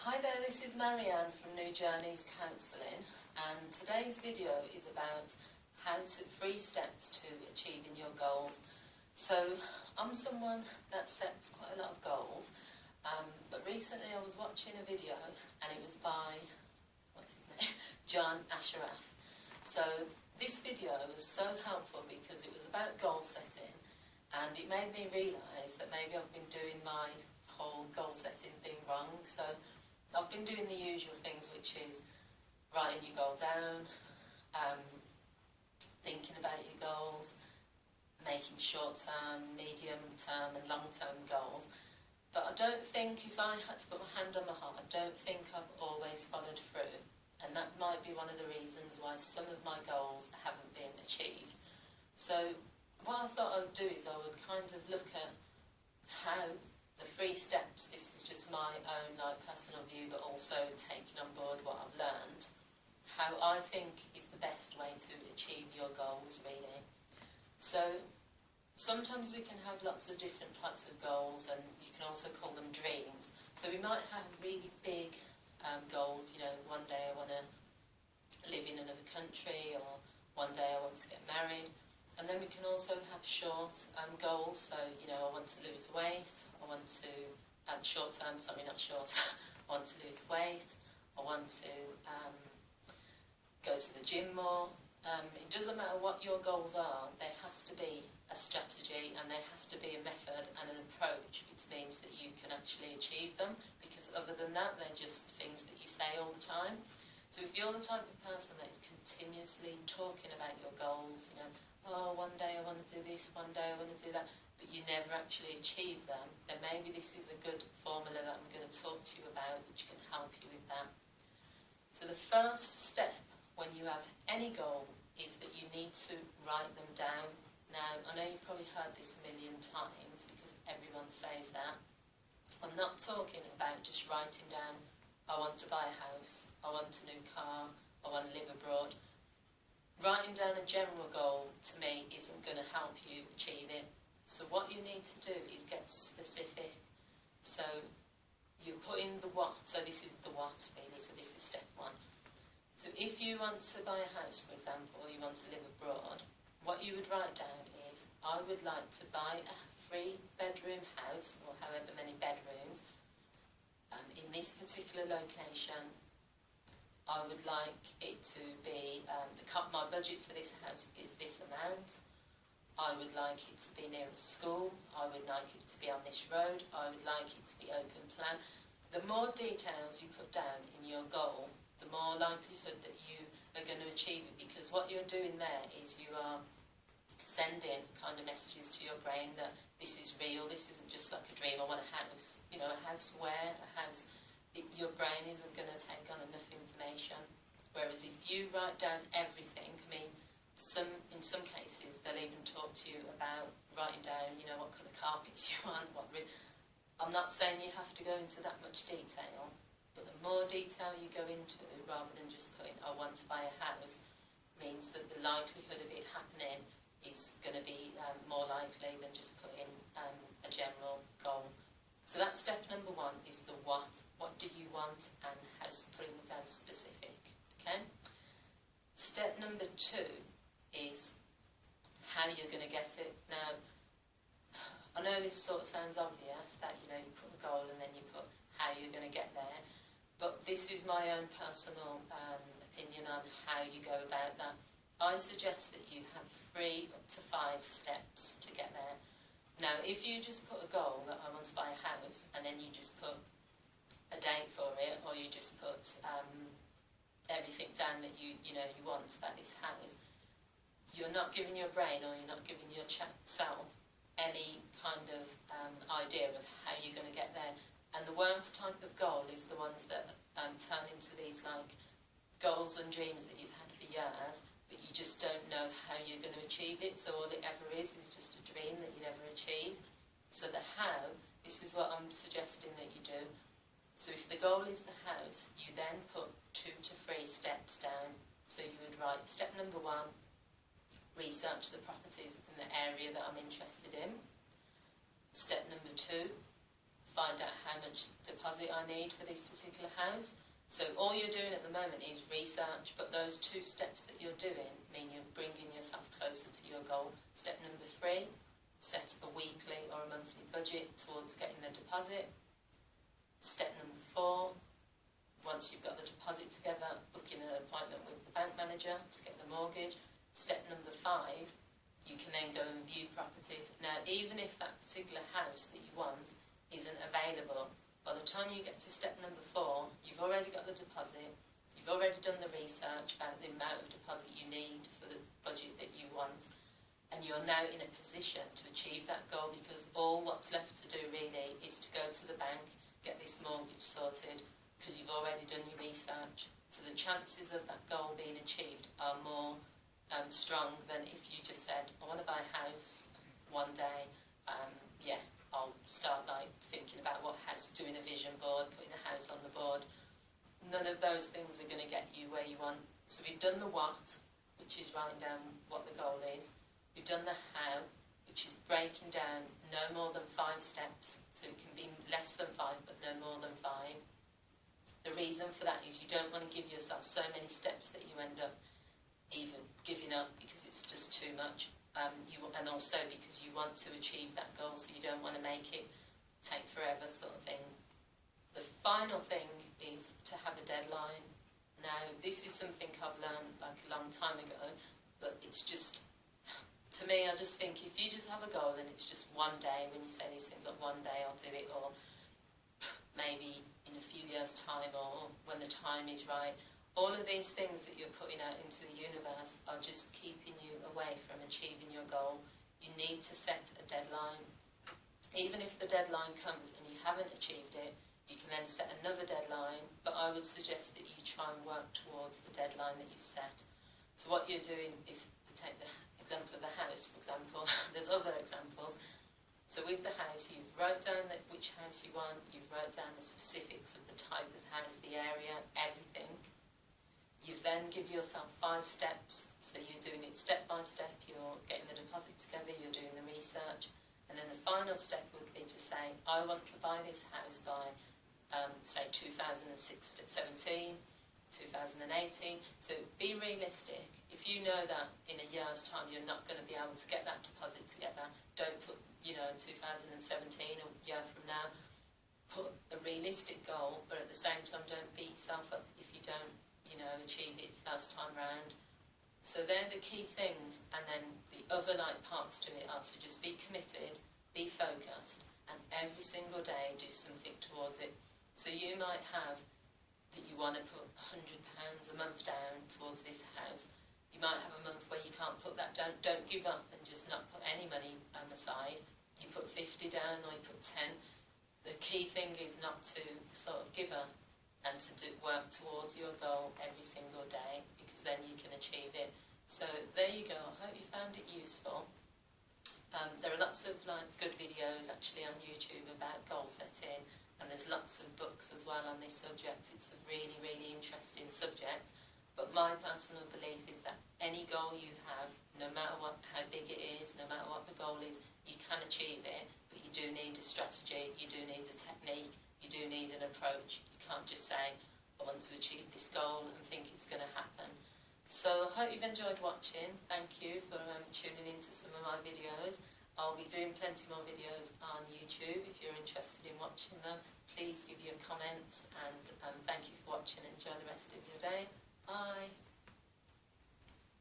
Hi there, this is Marianne from New Journeys Counselling, and today's video is about 3 steps to achieving your goals. So I'm someone that sets quite a lot of goals, but recently I was watching a video and it was by, what's his name, John Ashraf. So this video was so helpful because it was about goal setting, and it made me realise that maybe I've been doing my whole goal setting thing wrong. So I've been doing the usual things, which is writing your goal down, thinking about your goals, making short-term, medium-term and long-term goals. But I don't think, if I had to put my hand on my heart, I don't think I've always followed through. And that might be one of the reasons why some of my goals haven't been achieved. So what I thought I would do is I would kind of look at how the 3 steps, this is just my own personal view, but also taking on board what I've learned, how I think is the best way to achieve your goals, really. So sometimes we can have lots of different types of goals, and you can also call them dreams. So we might have really big goals, you know, one day I want to live in another country, or one day I want to get married. And then we can also have short goals, so, you know, I want to lose weight, I want to, short term, sorry, not short, I want to lose weight, I want to go to the gym more. It doesn't matter what your goals are, there has to be a strategy and there has to be a method and an approach, which means that you can actually achieve them, because other than that, they're just things that you say all the time. So if you're the type of person that is continuously talking about your goals, you know, oh, one day I want to do this, one day I want to do that, but you never actually achieve them, then maybe this is a good formula that I'm going to talk to you about, which can help you with that. So the first step when you have any goal is that you need to write them down. Now, I know you've probably heard this a million times because everyone says that. I'm not talking about just writing down, I want to buy a house, I want a new car, I want to live abroad. Writing down a general goal, to me, isn't going to help you achieve it. So what you need to do is get specific. So you put in the what, so this is the what really, so this is step 1. So if you want to buy a house, for example, or you want to live abroad, what you would write down is, I would like to buy a 3-bedroom house, or however many bedrooms, in this particular location. I would like it to be, my budget for this house is this amount. I would like it to be near a school. I would like it to be on this road. I would like it to be open plan. The more details you put down in your goal, the more likelihood that you are going to achieve it, because what you're doing there is you are sending kind of messages to your brain that this is real, this isn't just like a dream. I want a house. You know, a house where? A house. Your brain isn't going to take on enough information. Whereas if you write down everything, I mean, in some cases they'll even talk to you about writing down, you know, what colour carpets you want. I'm not saying you have to go into that much detail, but the more detail you go into, rather than just putting, I want to buy a house, means that the likelihood of it happening is going to be more likely than just putting a general goal. So that's step number 1, is the what. What do you want, and putting it down specific, okay? Step number 2 is how you're going to get it. Now, I know this sort of sounds obvious, that, you know, you put a goal and then you put how you're going to get there, but this is my own personal opinion on how you go about that. I suggest that you have 3 up to 5 steps to get there. Now, if you just put a goal that I want to buy a house, and then you just put a date for it, or you just put everything down that you want about this house, you're not giving your brain, or you're not giving your self any kind of idea of how you're going to get there. And the worst type of goal is the ones that turn into these like goals and dreams that you've had for years, but you just don't know how you're going to achieve it, so all it ever is just a dream that you never achieve. So the how, this is what I'm suggesting that you do. So if the goal is the house, you then put 2 to 3 steps down. So you would write step number 1, research the properties in the area that I'm interested in. Step number 2, find out how much deposit I need for this particular house. So all you're doing at the moment is research, but those 2 steps that you're doing mean you're bringing yourself closer to your goal. Step number 3, set a weekly or a monthly budget towards getting the deposit. Step number 4, once you've got the deposit together, booking an appointment with the bank manager to get the mortgage. Step number 5, you can then go and view properties. Now, even if that particular house that you want isn't available, by the time you get to step number 4, you've already got the deposit, you've already done the research about the amount of deposit you need for the budget that you want, and you're now in a position to achieve that goal, because all what's left to do really is to go to the bank, get this mortgage sorted, because you've already done your research. So the chances of that goal being achieved are more strong than if you just said, I want to buy a house one day, yeah, I'll start like thinking about what house, doing a vision board, putting a house on the board. None of those things are going to get you where you want. So we've done the what, which is writing down what the goal is. We've done the how, which is breaking down no more than 5 steps. So it can be less than 5, but no more than 5. The reason for that is you don't want to give yourself so many steps that you end up even giving up because it's just too much. And also because you want to achieve that goal, so you don't want to make it take forever sort of thing. The final thing is to have a deadline. Now, this is something I've learned like a long time ago, but it's just, to me, I just think if you just have a goal and it's just one day, when you say these things like one day I'll do it, or maybe in a few years' time, or when the time is right, all of these things that you're putting out into the universe are just keeping you away from achieving your goal. You need to set a deadline. Even if the deadline comes and you haven't achieved it, you can then set another deadline, but I would suggest that you try and work towards the deadline that you've set. So what you're doing, if you take the example of the house, for example, there's other examples. So with the house, you've wrote down which house you want, you've wrote down the specifics of the type of house, the area, everything. You then give yourself 5 steps, so you're doing it step by step, you're getting the deposit together, you're doing the research, and then the final step would be to say, I want to buy this house by, say, 2017, 2018. So be realistic. If you know that in a year's time you're not going to be able to get that deposit together, don't put, 2017, a year from now. Put a realistic goal, but at the same time don't beat yourself up if you don't achieve it first time round. So they're the key things, and then the other parts to it are to just be committed, be focused, and every single day do something towards it. So you might have that you want to put £100 a month down towards this house. You might have a month where you can't put that down. Don't give up and just not put any money aside. You put 50 down or you put 10. The key thing is not to sort of give up, and to work towards your goal every single day, because then you can achieve it. So there you go. I hope you found it useful. There are lots of good videos actually on YouTube about goal setting, and there's lots of books as well on this subject. It's a really, really interesting subject. But my personal belief is that any goal you have, no matter how big it is, no matter what the goal is, you can achieve it, but you do need a strategy, you do need a technique, you do need an approach. You can't just say, I want to achieve this goal and think it's going to happen. So I hope you've enjoyed watching. Thank you for tuning into some of my videos. I'll be doing plenty more videos on YouTube if you're interested in watching them. Please give your comments, and thank you for watching. Enjoy the rest of your day.